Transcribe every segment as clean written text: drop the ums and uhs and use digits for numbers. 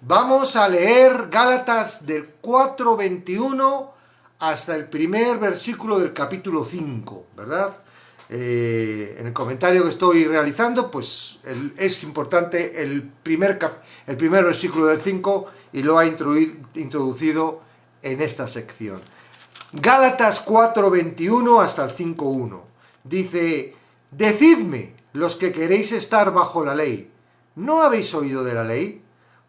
Vamos a leer Gálatas del 4:21 hasta el primer versículo del capítulo 5, ¿verdad? En el comentario que estoy realizando, pues es importante el primer versículo del 5 y lo ha introducido en esta sección. Gálatas 4:21 hasta el 5:1. Dice: Decidme, los que queréis estar bajo la ley, ¿no habéis oído de la ley?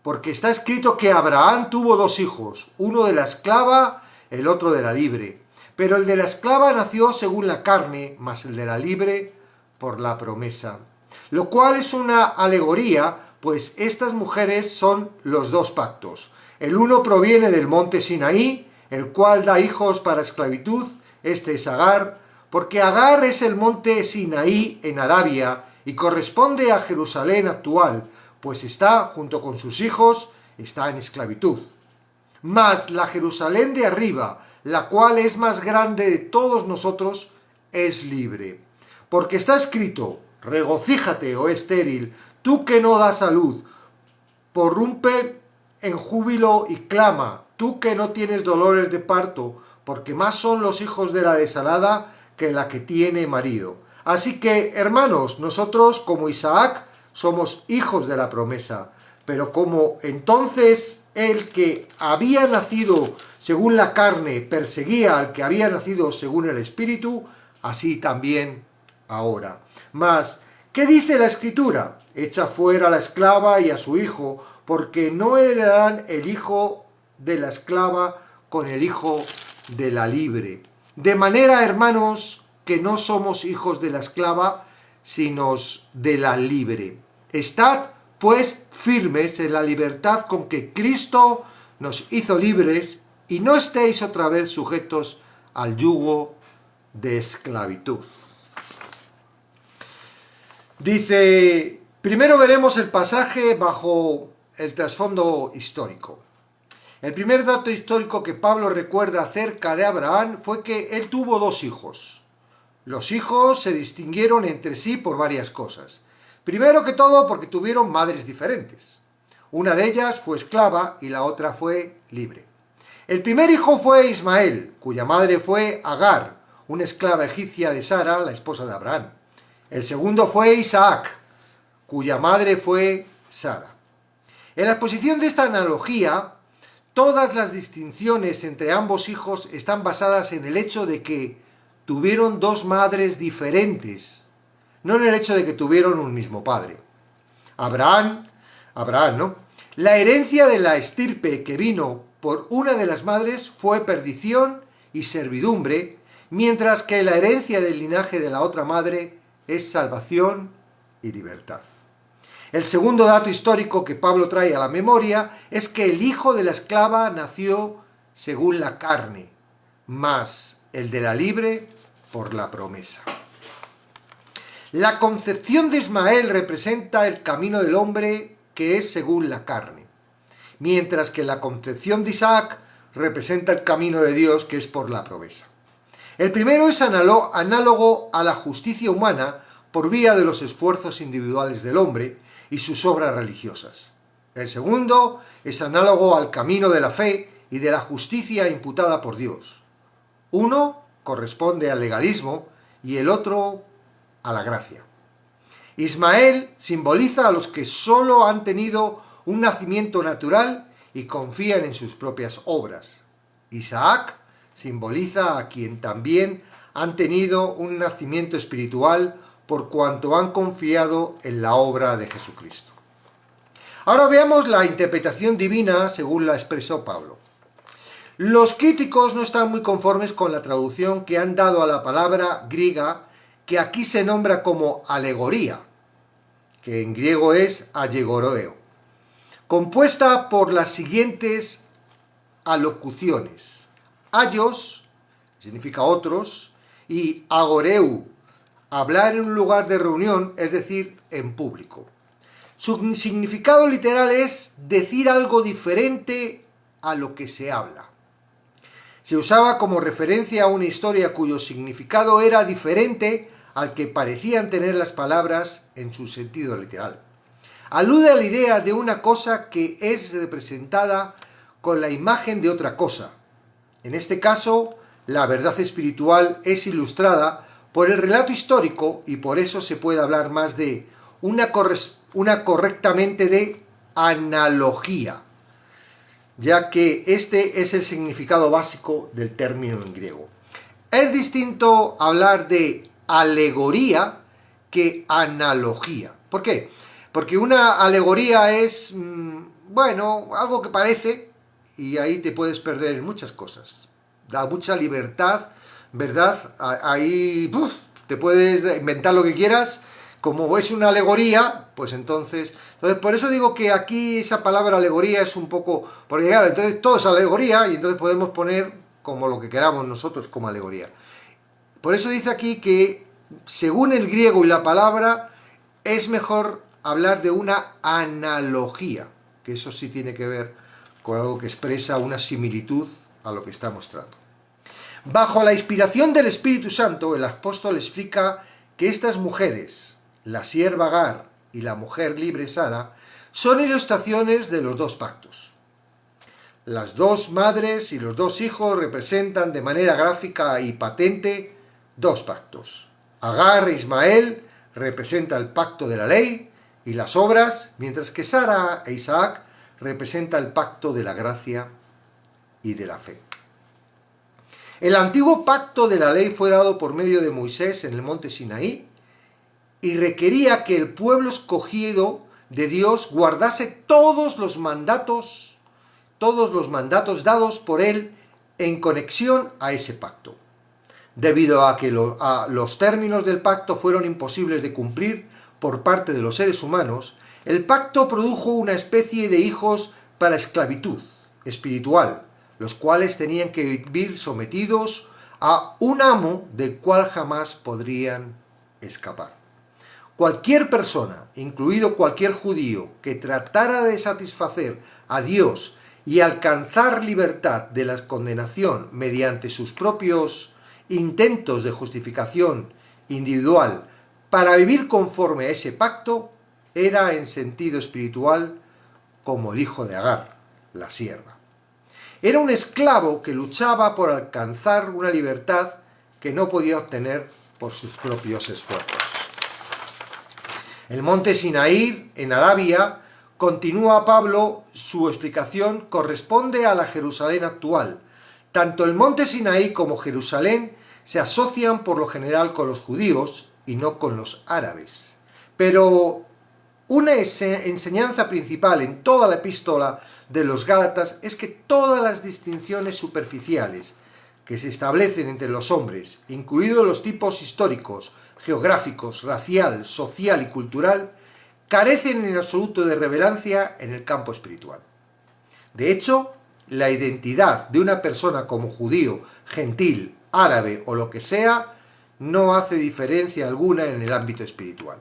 Porque está escrito que Abraham tuvo dos hijos, uno de la esclava, el otro de la libre. Pero el de la esclava nació según la carne, mas el de la libre por la promesa. Lo cual es una alegoría, pues estas mujeres son los dos pactos. El uno proviene del monte Sinaí, el cual da hijos para esclavitud, este es Agar, porque Agar es el monte Sinaí en Arabia y corresponde a Jerusalén actual, pues está, junto con sus hijos, está en esclavitud. Mas la Jerusalén de arriba, la cual es más grande de todos nosotros, es libre. Porque está escrito: regocíjate, oh estéril, tú que no das a luz, porrumpe en júbilo y clama, tú que no tienes dolores de parto, porque más son los hijos de la desalada que la que tiene marido. Así que, hermanos, nosotros como Isaac somos hijos de la promesa, pero como entonces el que había nacido según la carne perseguía al que había nacido según el espíritu, así también ahora. Mas, ¿qué dice la Escritura? Echa fuera a la esclava y a su hijo, porque no heredarán el hijo de la esclava con el hijo de la libre. De manera, hermanos, que no somos hijos de la esclava, sino de la libre. Estad, pues, firmes en la libertad con que Cristo nos hizo libres, y no estéis otra vez sujetos al yugo de esclavitud. Dice, primero veremos el pasaje bajo el trasfondo histórico. El primer dato histórico que Pablo recuerda acerca de Abraham fue que él tuvo dos hijos. Los hijos se distinguieron entre sí por varias cosas. Primero que todo porque tuvieron madres diferentes. Una de ellas fue esclava y la otra fue libre. El primer hijo fue Ismael, cuya madre fue Agar, una esclava egipcia de Sara, la esposa de Abraham. El segundo fue Isaac, cuya madre fue Sara. En la exposición de esta analogía, todas las distinciones entre ambos hijos están basadas en el hecho de que tuvieron dos madres diferentes, no en el hecho de que tuvieron un mismo padre. Abraham, ¿no? La herencia de la estirpe que vino por una de las madres fue perdición y servidumbre, mientras que la herencia del linaje de la otra madre es salvación y libertad. El segundo dato histórico que Pablo trae a la memoria es que el hijo de la esclava nació según la carne, mas el de la libre por la promesa. La concepción de Ismael representa el camino del hombre que es según la carne, mientras que la concepción de Isaac representa el camino de Dios que es por la promesa. El primero es análogo a la justicia humana por vía de los esfuerzos individuales del hombre y sus obras religiosas. El segundo es análogo al camino de la fe y de la justicia imputada por Dios. Uno corresponde al legalismo y el otro a la gracia. Ismael simboliza a los que solo han tenido un nacimiento natural y confían en sus propias obras. Isaac simboliza a quien también han tenido un nacimiento espiritual por cuanto han confiado en la obra de Jesucristo. Ahora veamos la interpretación divina según la expresó Pablo. Los críticos no están muy conformes con la traducción que han dado a la palabra griega, que aquí se nombra como alegoría, que en griego es alegoreo, compuesta por las siguientes alocuciones: aios, significa otros, y agoreu, hablar en un lugar de reunión, es decir, en público. Su significado literal es decir algo diferente a lo que se habla. Se usaba como referencia a una historia cuyo significado era diferente al que parecían tener las palabras en su sentido literal. Alude a la idea de una cosa que es representada con la imagen de otra cosa. En este caso, la verdad espiritual es ilustrada por el relato histórico y por eso se puede hablar más de una correctamente de analogía, ya que este es el significado básico del término en griego. Es distinto hablar de alegoría que analogía. ¿Por qué? Porque una alegoría es, bueno, algo que parece, y ahí te puedes perder en muchas cosas. Da mucha libertad, ¿verdad? Ahí te puedes inventar lo que quieras. Como es una alegoría, pues entonces por eso digo que aquí esa palabra alegoría es un poco, porque claro, entonces todo es alegoría y entonces podemos poner como lo que queramos nosotros como alegoría. Por eso dice aquí que según el griego y la palabra es mejor hablar de una analogía, que eso sí tiene que ver con algo que expresa una similitud a lo que está mostrando. Bajo la inspiración del Espíritu Santo, el apóstol explica que estas mujeres, la sierva Agar y la mujer libre Sara, son ilustraciones de los dos pactos. Las dos madres y los dos hijos representan de manera gráfica y patente dos pactos. Agar e Ismael representa el pacto de la ley y las obras, mientras que Sara e Isaac representa el pacto de la gracia y de la fe. El antiguo pacto de la ley fue dado por medio de Moisés en el monte Sinaí y requería que el pueblo escogido de Dios guardase todos los mandatos dados por él en conexión a ese pacto. Debido a que los términos del pacto fueron imposibles de cumplir por parte de los seres humanos, el pacto produjo una especie de hijos para esclavitud espiritual, los cuales tenían que vivir sometidos a un amo del cual jamás podrían escapar. Cualquier persona, incluido cualquier judío, que tratara de satisfacer a Dios y alcanzar libertad de la condenación mediante sus propios intentos de justificación individual para vivir conforme a ese pacto, era en sentido espiritual como el hijo de Agar, la sierva. Era un esclavo que luchaba por alcanzar una libertad que no podía obtener por sus propios esfuerzos. El monte Sinaí, en Arabia, continúa Pablo, su explicación corresponde a la Jerusalén actual. Tanto el monte Sinaí como Jerusalén se asocian por lo general con los judíos y no con los árabes. Pero una enseñanza principal en toda la epístola de los Gálatas es que todas las distinciones superficiales que se establecen entre los hombres, incluidos los tipos históricos, geográficos, racial, social y cultural, carecen en absoluto de relevancia en el campo espiritual. De hecho, la identidad de una persona como judío, gentil, árabe o lo que sea, no hace diferencia alguna en el ámbito espiritual.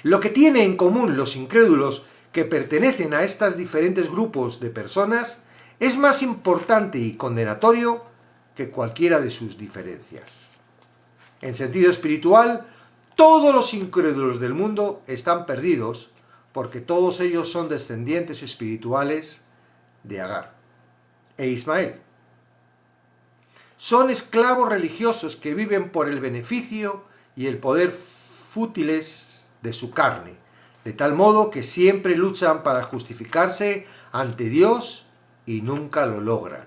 Lo que tienen en común los incrédulos que pertenecen a estos diferentes grupos de personas es más importante y condenatorio que cualquiera de sus diferencias. En sentido espiritual, todos los incrédulos del mundo están perdidos porque todos ellos son descendientes espirituales de Agar e Ismael. Son esclavos religiosos que viven por el beneficio y el poder fútiles de su carne, de tal modo que siempre luchan para justificarse ante Dios y nunca lo logran.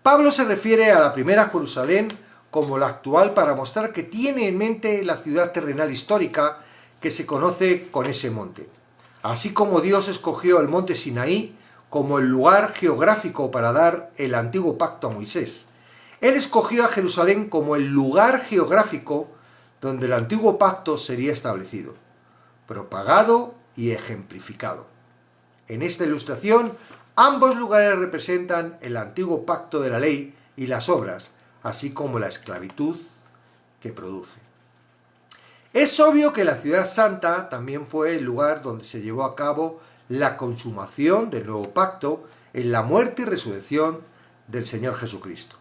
Pablo se refiere a la primera Jerusalén como la actual para mostrar que tiene en mente la ciudad terrenal histórica que se conoce con ese monte. Así como Dios escogió el monte Sinaí como el lugar geográfico para dar el antiguo pacto a Moisés, Él escogió a Jerusalén como el lugar geográfico donde el antiguo pacto sería establecido, propagado y ejemplificado. En esta ilustración, ambos lugares representan el antiguo pacto de la ley y las obras, así como la esclavitud que produce. Es obvio que la ciudad santa también fue el lugar donde se llevó a cabo la consumación del nuevo pacto en la muerte y resurrección del Señor Jesucristo.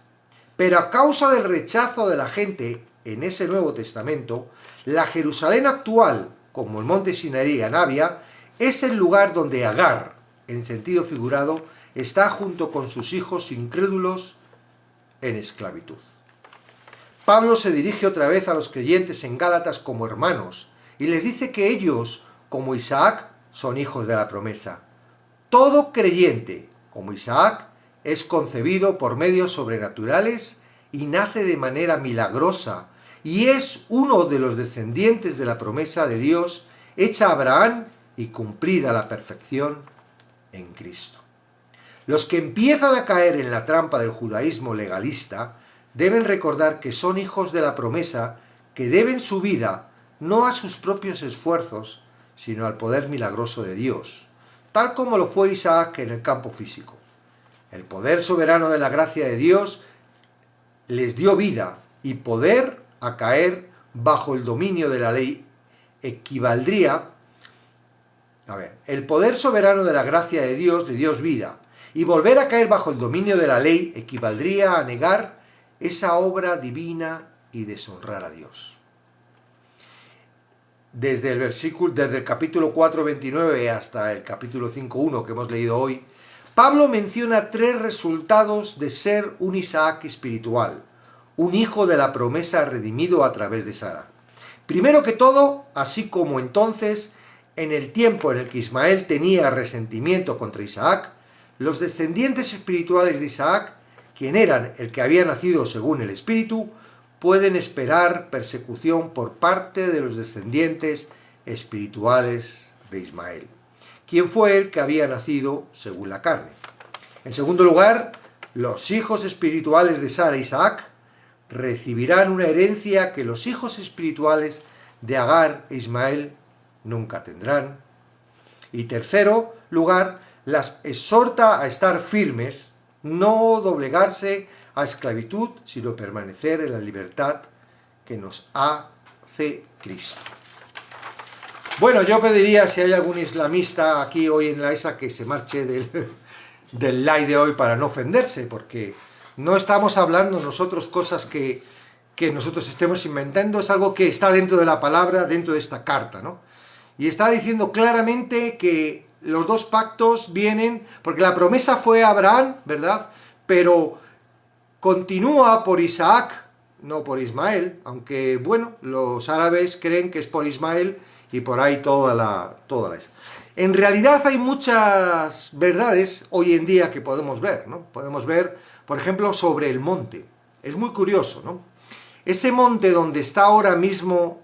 Pero a causa del rechazo de la gente en ese Nuevo Testamento, la Jerusalén actual como el monte Sinaí en Arabia, es el lugar donde Agar, en sentido figurado, está junto con sus hijos incrédulos en esclavitud. Pablo se dirige otra vez a los creyentes en Gálatas como hermanos y les dice que ellos, como Isaac, son hijos de la promesa. Todo creyente, como Isaac, es concebido por medios sobrenaturales y nace de manera milagrosa y es uno de los descendientes de la promesa de Dios hecha a Abraham y cumplida a la perfección en Cristo. Los que empiezan a caer en la trampa del judaísmo legalista deben recordar que son hijos de la promesa que deben su vida no a sus propios esfuerzos, sino al poder milagroso de Dios, tal como lo fue Isaac en el campo físico. El poder soberano de la gracia de Dios les dio vida y poder a caer bajo el dominio de la ley equivaldría. El poder soberano de la gracia de Dios le dio vida, y volver a caer bajo el dominio de la ley equivaldría a negar esa obra divina y deshonrar a Dios. Desde el capítulo 4:29 hasta el capítulo 5:1 que hemos leído hoy, Pablo menciona 3 resultados de ser un Isaac espiritual, un hijo de la promesa redimido a través de Sara. Primero que todo, así como entonces, en el tiempo en el que Ismael tenía resentimiento contra Isaac, los descendientes espirituales de Isaac, quien eran el que había nacido según el Espíritu, pueden esperar persecución por parte de los descendientes espirituales de Ismael, quien fue el que había nacido según la carne. En segundo lugar, los hijos espirituales de Sara e Isaac recibirán una herencia que los hijos espirituales de Agar e Ismael nunca tendrán. Y tercero lugar, las exhorta a estar firmes, no doblegarse a esclavitud, sino permanecer en la libertad que nos hace Cristo. Bueno, yo pediría, si hay algún islamista aquí hoy en la ESA, que se marche del live de hoy para no ofenderse, porque no estamos hablando nosotros cosas que nosotros estemos inventando, es algo que está dentro de la palabra, dentro de esta carta, ¿no? Y está diciendo claramente que los 2 pactos vienen, porque la promesa fue a Abraham, ¿verdad? Pero continúa por Isaac, no por Ismael, aunque, bueno, los árabes creen que es por Ismael y por ahí toda la. En realidad hay muchas verdades hoy en día que podemos ver, ¿no? Podemos ver, por ejemplo, sobre el monte. Es muy curioso, ¿no? Ese monte donde está ahora mismo,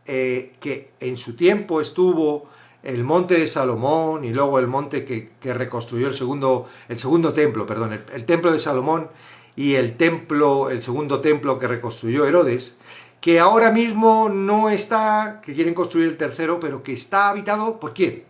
que en su tiempo estuvo el monte de Salomón y luego el monte que reconstruyó el segundo templo, perdón, el templo de Salomón y el segundo templo que reconstruyó Herodes, que ahora mismo no está, que quieren construir el tercero, pero que está habitado, ¿por quién?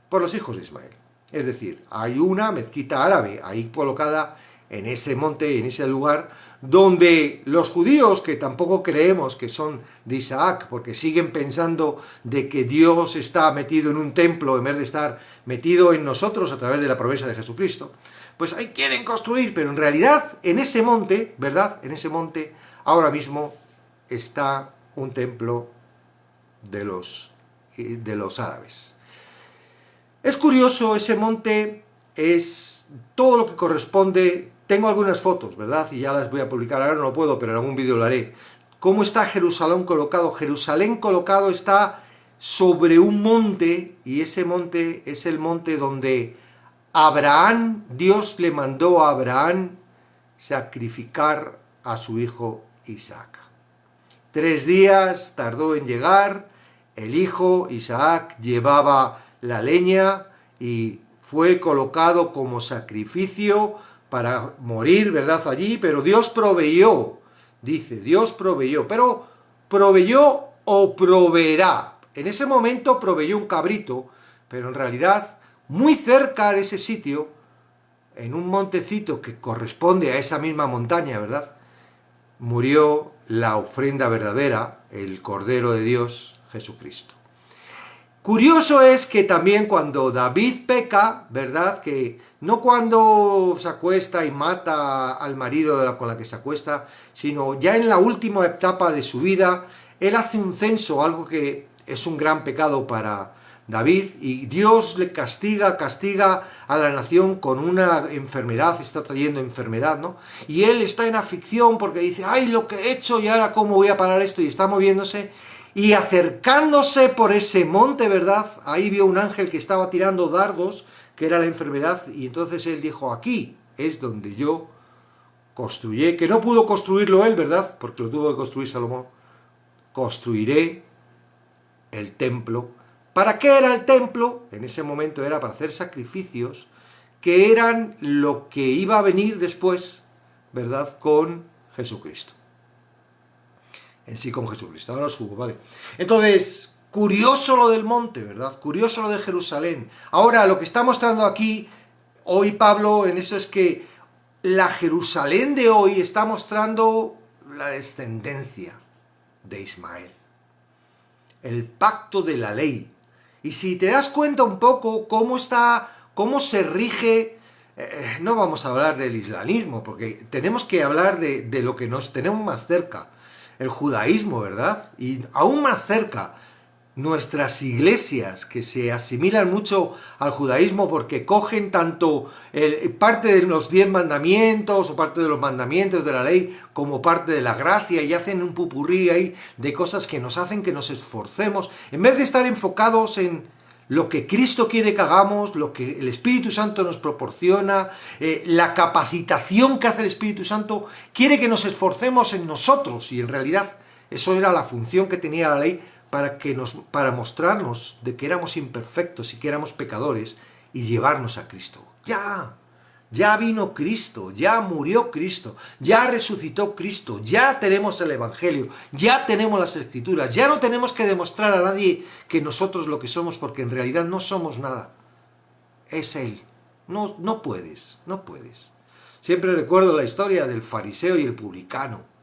Por los hijos de Ismael. Es decir, hay una mezquita árabe ahí colocada en ese monte, en ese lugar, donde los judíos, que tampoco creemos que son de Isaac, porque siguen pensando de que Dios está metido en un templo en vez de estar metido en nosotros a través de la promesa de Jesucristo, pues ahí quieren construir, pero en realidad en ese monte, ¿verdad? En ese monte ahora mismo está un templo de los árabes. Es curioso, ese monte es todo lo que corresponde. Tengo algunas fotos, ¿verdad? Y ya las voy a publicar, ahora no lo puedo, pero en algún vídeo lo haré. ¿Cómo está Jerusalén colocado? Jerusalén colocado está sobre un monte, y ese monte es el monte donde Dios le mandó a Abraham sacrificar a su hijo Isaac. 3 días tardó en llegar, el hijo Isaac llevaba la leña y fue colocado como sacrificio para morir, ¿verdad? Allí, pero Dios proveyó, dice, Dios proveyó, pero proveyó o proveerá. En ese momento proveyó un cabrito, pero en realidad, muy cerca de ese sitio, en un montecito que corresponde a esa misma montaña, ¿verdad?, murió la ofrenda verdadera, el Cordero de Dios, Jesucristo. Curioso es que también cuando David peca, ¿verdad?, que no cuando se acuesta y mata al marido con la que se acuesta, sino ya en la última etapa de su vida, él hace un censo, algo que es un gran pecado para David, y Dios le castiga a la nación con una enfermedad, está trayendo enfermedad, ¿no? Y él está en aflicción porque dice, ay, lo que he hecho y ahora cómo voy a parar esto, y está moviéndose, y acercándose por ese monte, ¿verdad? Ahí vio un ángel que estaba tirando dardos, que era la enfermedad, y entonces él dijo, aquí es donde yo construiré, que no pudo construirlo él, ¿verdad? Porque lo tuvo que construir Salomón. Construiré el templo. ¿Para qué era el templo? En ese momento era para hacer sacrificios, que eran lo que iba a venir después, ¿verdad? Con Jesucristo. En sí con Jesucristo. Ahora subo, ¿vale? Entonces, curioso lo del monte, ¿verdad? Curioso lo de Jerusalén. Ahora, lo que está mostrando aquí, hoy Pablo, en eso es que la Jerusalén de hoy está mostrando la descendencia de Ismael. El pacto de la ley. Y si te das cuenta un poco cómo se rige, no vamos a hablar del islamismo, porque tenemos que hablar de lo que nos tenemos más cerca, el judaísmo, ¿verdad? Y aún más cerca, nuestras iglesias, que se asimilan mucho al judaísmo porque cogen tanto parte de los 10 mandamientos o parte de los mandamientos de la ley como parte de la gracia, y hacen un pupurrí ahí de cosas que nos hacen que nos esforcemos, en vez de estar enfocados en lo que Cristo quiere que hagamos, lo que el Espíritu Santo nos proporciona, la capacitación que hace el Espíritu Santo, quiere que nos esforcemos en nosotros, y en realidad eso era la función que tenía la ley, para mostrarnos de que éramos imperfectos y que éramos pecadores, y llevarnos a Cristo. Ya vino Cristo, ya murió Cristo, ya resucitó Cristo, ya tenemos el Evangelio, ya tenemos las Escrituras, ya no tenemos que demostrar a nadie que nosotros lo que somos, porque en realidad no somos nada. Es Él. No puedes. Siempre recuerdo la historia del fariseo y el publicano.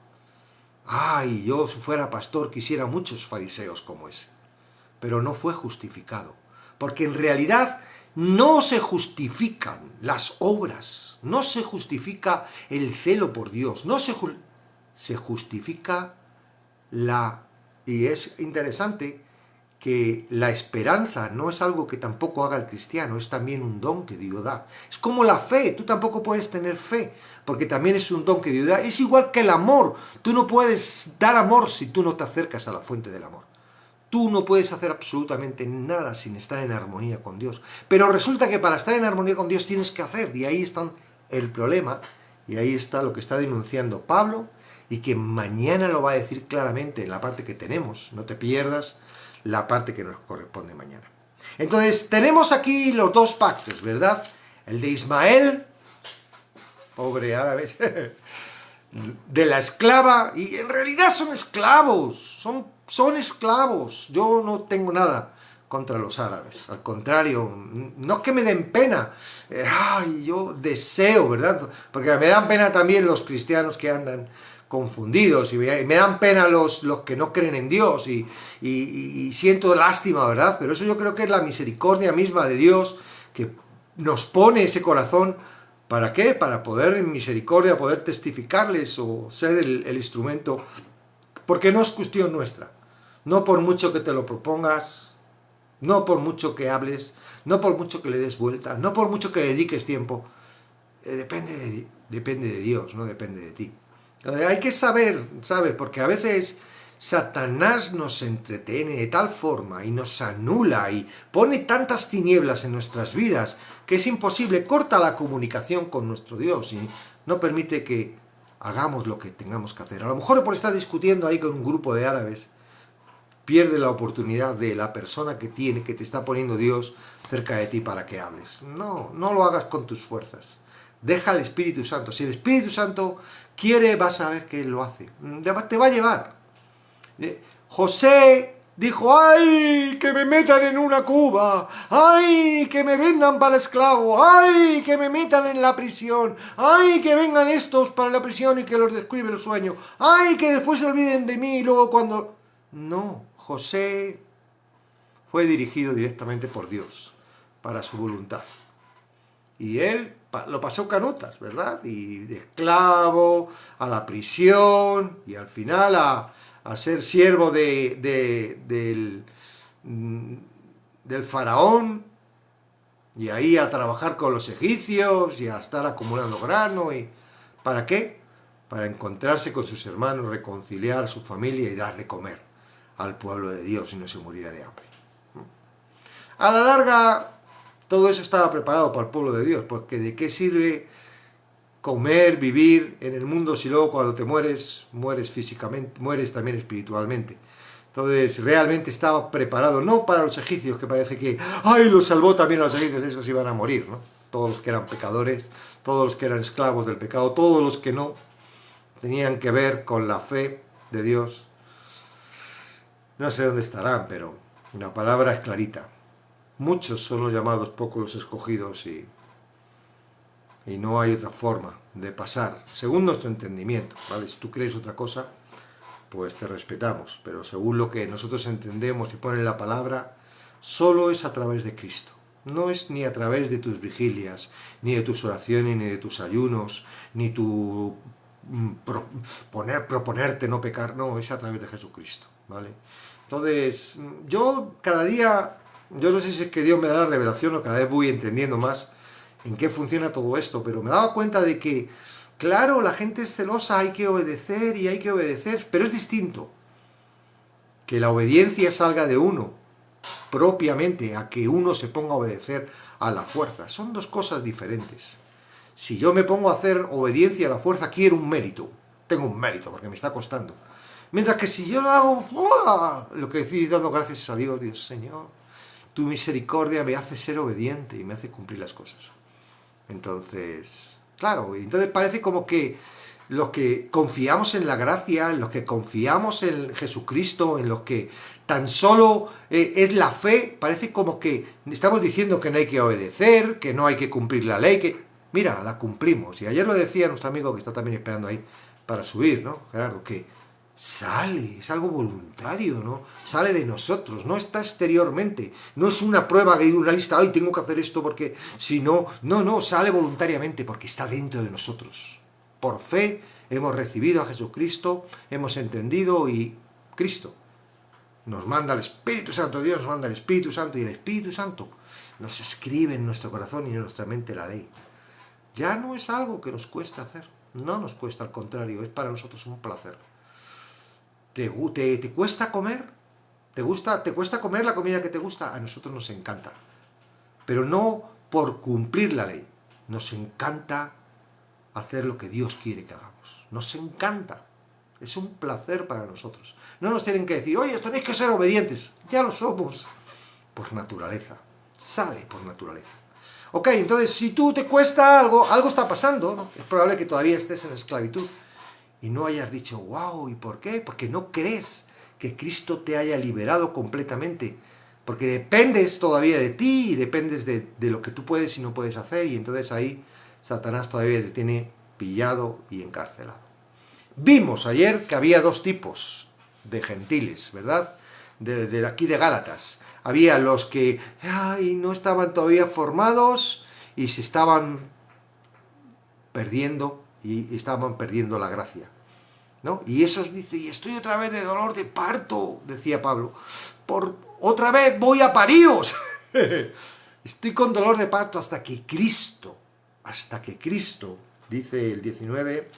Ay, yo si fuera pastor quisiera muchos fariseos como ese. Pero no fue justificado. Porque en realidad no se justifican las obras, no se justifica el celo por Dios, se justifica y es interesante que la esperanza no es algo que tampoco haga el cristiano, es también un don que Dios da. Es como la fe, tú tampoco puedes tener fe, porque también es un don que Dios da. Es igual que el amor, tú no puedes dar amor si tú no te acercas a la fuente del amor. Tú no puedes hacer absolutamente nada sin estar en armonía con Dios. Pero resulta que para estar en armonía con Dios tienes que hacer, y ahí está el problema, y ahí está lo que está denunciando Pablo, y que mañana lo va a decir claramente en la parte que tenemos. No te pierdas la parte que nos corresponde mañana. Entonces, tenemos aquí los dos pactos, ¿verdad? El de Ismael, pobre árabes, de la esclava, y en realidad son esclavos, son esclavos. Yo no tengo nada contra los árabes, al contrario, no es que me den pena, yo deseo, ¿verdad? Porque me dan pena también los cristianos que andan confundidos, y me dan pena los que no creen en Dios, y siento lástima, ¿verdad? Pero eso yo creo que es la misericordia misma de Dios, que nos pone ese corazón. ¿Para qué? Para poder en misericordia, poder testificarles o ser el instrumento, porque no es cuestión nuestra. No por mucho que te lo propongas, no por mucho que hables, no por mucho que le des vuelta, no por mucho que dediques tiempo, depende de Dios, no depende de ti. Hay que saber, ¿sabes? Porque a veces Satanás nos entretiene de tal forma y nos anula y pone tantas tinieblas en nuestras vidas que es imposible, corta la comunicación con nuestro Dios y no permite que hagamos lo que tengamos que hacer. A lo mejor por estar discutiendo ahí con un grupo de árabes, pierde la oportunidad de la persona que te está poniendo Dios cerca de ti para que hables. No lo hagas con tus fuerzas. Deja al Espíritu Santo. Si el Espíritu Santo quiere, vas a ver que Él lo hace. Te va a llevar. José dijo, ¡ay, que me metan en una cuba! ¡Ay, que me vendan para esclavo! ¡Ay, que me metan en la prisión! ¡Ay, que vengan estos para la prisión y que los describe el sueño! ¡Ay, que después se olviden de mí y luego cuando... No, José fue dirigido directamente por Dios para su voluntad. Y él lo pasó canutas, ¿verdad? Y de esclavo a la prisión y al final a ser siervo del mm, del faraón, y ahí a trabajar con los egipcios y a estar acumulando grano. ¿Y para qué? Para encontrarse con sus hermanos, reconciliar su familia y dar de comer al pueblo de Dios y no se muriera de hambre. A la larga, todo eso estaba preparado para el pueblo de Dios, porque ¿de qué sirve comer, vivir en el mundo si luego cuando te mueres, mueres físicamente, mueres también espiritualmente? Entonces, realmente estaba preparado, no para los egipcios, que parece que, ¡ay, los salvó también a los egipcios! Esos iban a morir, ¿no? Todos los que eran pecadores, todos los que eran esclavos del pecado, todos los que no tenían que ver con la fe de Dios. No sé dónde estarán, pero la palabra es clarita. Muchos son los llamados, pocos los escogidos, y no hay otra forma de pasar, según nuestro entendimiento, ¿vale? Si tú crees otra cosa, pues te respetamos, pero según lo que nosotros entendemos y pone en la palabra, solo es a través de Cristo. No es ni a través de tus vigilias, ni de tus oraciones, ni de tus ayunos, ni tu proponerte no pecar, no, es a través de Jesucristo, ¿vale? Entonces, yo cada día, yo no sé si es que Dios me da la revelación o cada vez voy entendiendo más en qué funciona todo esto, pero me daba cuenta de que, claro, la gente es celosa, hay que obedecer y hay que obedecer, pero es distinto que la obediencia salga de uno propiamente a que uno se ponga a obedecer a la fuerza. Son dos cosas diferentes. Si yo me pongo a hacer obediencia a la fuerza, quiero un mérito. Tengo un mérito porque me está costando. Mientras que si yo lo hago, ¡buah!, lo que decís dando gracias a Dios, Dios Señor, tu misericordia me hace ser obediente y me hace cumplir las cosas. Entonces, claro, entonces parece como que los que confiamos en la gracia, en los que confiamos en Jesucristo, en los que tan solo es la fe, parece como que estamos diciendo que no hay que obedecer, que no hay que cumplir la ley, que mira, la cumplimos. Y ayer lo decía nuestro amigo que está también esperando ahí para subir, ¿no? Gerardo, que sale, es algo voluntario, ¿no? Sale de nosotros, no está exteriormente, no es una prueba de una lista, ay, tengo que hacer esto porque si no, no, sale voluntariamente porque está dentro de nosotros. Por fe hemos recibido a Jesucristo, hemos entendido y Cristo nos manda el Espíritu Santo, Dios nos manda el Espíritu Santo y el Espíritu Santo nos escribe en nuestro corazón y en nuestra mente la ley. Ya no es algo que nos cuesta hacer, no nos cuesta, al contrario, es para nosotros un placer. ¿Te cuesta comer? ¿Te cuesta comer la comida que te gusta? A nosotros nos encanta. Pero no por cumplir la ley. Nos encanta hacer lo que Dios quiere que hagamos. Nos encanta. Es un placer para nosotros. No nos tienen que decir, oye, tenéis que ser obedientes. Ya lo somos. Por naturaleza. Sale por naturaleza. Ok, entonces si tú te cuesta algo, algo está pasando, ¿no? Es probable que todavía estés en esclavitud y no hayas dicho, wow, ¿y por qué? Porque no crees que Cristo te haya liberado completamente, porque dependes todavía de ti y dependes de lo que tú puedes y no puedes hacer, y entonces ahí Satanás todavía te tiene pillado y encarcelado. Vimos ayer que había dos tipos de gentiles, ¿verdad? De aquí de Gálatas. Había los que no estaban todavía formados y se estaban perdiendo y estaban perdiendo la gracia, ¿no? Y esos dice, y estoy otra vez de dolor de parto, decía Pablo, otra vez voy a paríos. Estoy con dolor de parto hasta que Cristo, dice el 19,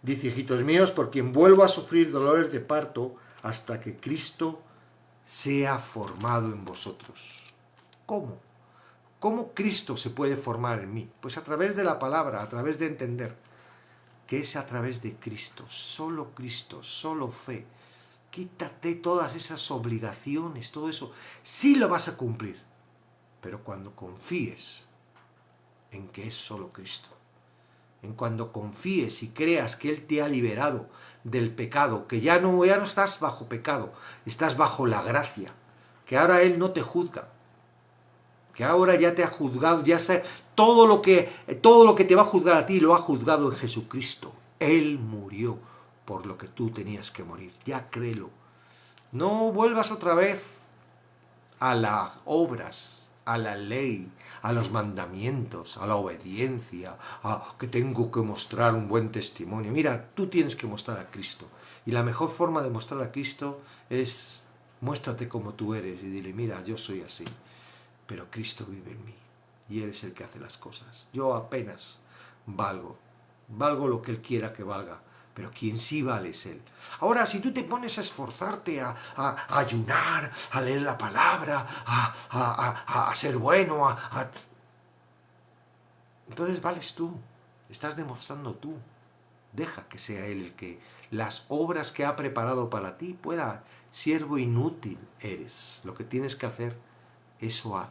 dice, hijitos míos, por quien vuelvo a sufrir dolores de parto hasta que Cristo sea formado en vosotros. ¿Cómo? ¿Cómo Cristo se puede formar en mí? Pues a través de la palabra, a través de entender que es a través de Cristo, solo fe. Quítate todas esas obligaciones, todo eso. Sí lo vas a cumplir, pero cuando confíes en que es solo Cristo, en cuando confíes y creas que Él te ha liberado del pecado, que ya no estás bajo pecado, estás bajo la gracia, que ahora Él no te juzga, que ahora ya te ha juzgado, ya sé, todo lo que te va a juzgar a ti lo ha juzgado en Jesucristo. Él murió por lo que tú tenías que morir, ya créelo. No vuelvas otra vez a las obras, a la ley, a los mandamientos, a la obediencia, a que tengo que mostrar un buen testimonio. Mira, tú tienes que mostrar a Cristo. Y la mejor forma de mostrar a Cristo es Muéstrate como tú eres y dile, mira, yo soy así, pero Cristo vive en mí y Él es el que hace las cosas. Yo apenas valgo lo que Él quiera que valga, pero quien sí vale es Él. Ahora, si tú te pones a esforzarte, a ayunar, a leer la palabra, a ser bueno, entonces vales tú, estás demostrando tú. Deja que sea Él el que las obras que ha preparado para ti pueda. Siervo inútil eres. Lo que tienes que hacer, eso haz.